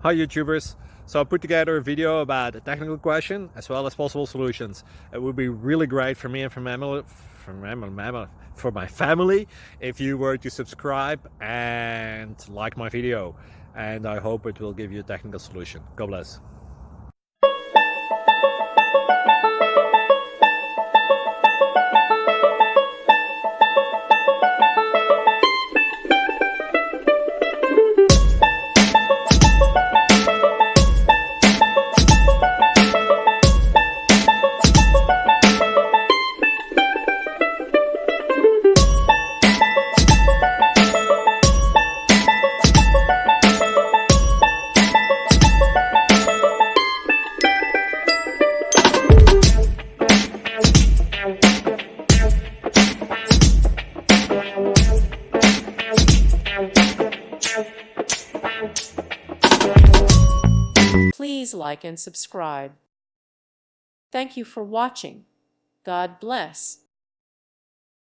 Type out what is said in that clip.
Hi YouTubers. So I put together a video about a technical question as well as possible solutions. It would be really great for me and for my family if you were to subscribe and like my video. And I hope it will give you a technical solution. God bless. Please like and subscribe. Thank you for watching. God bless.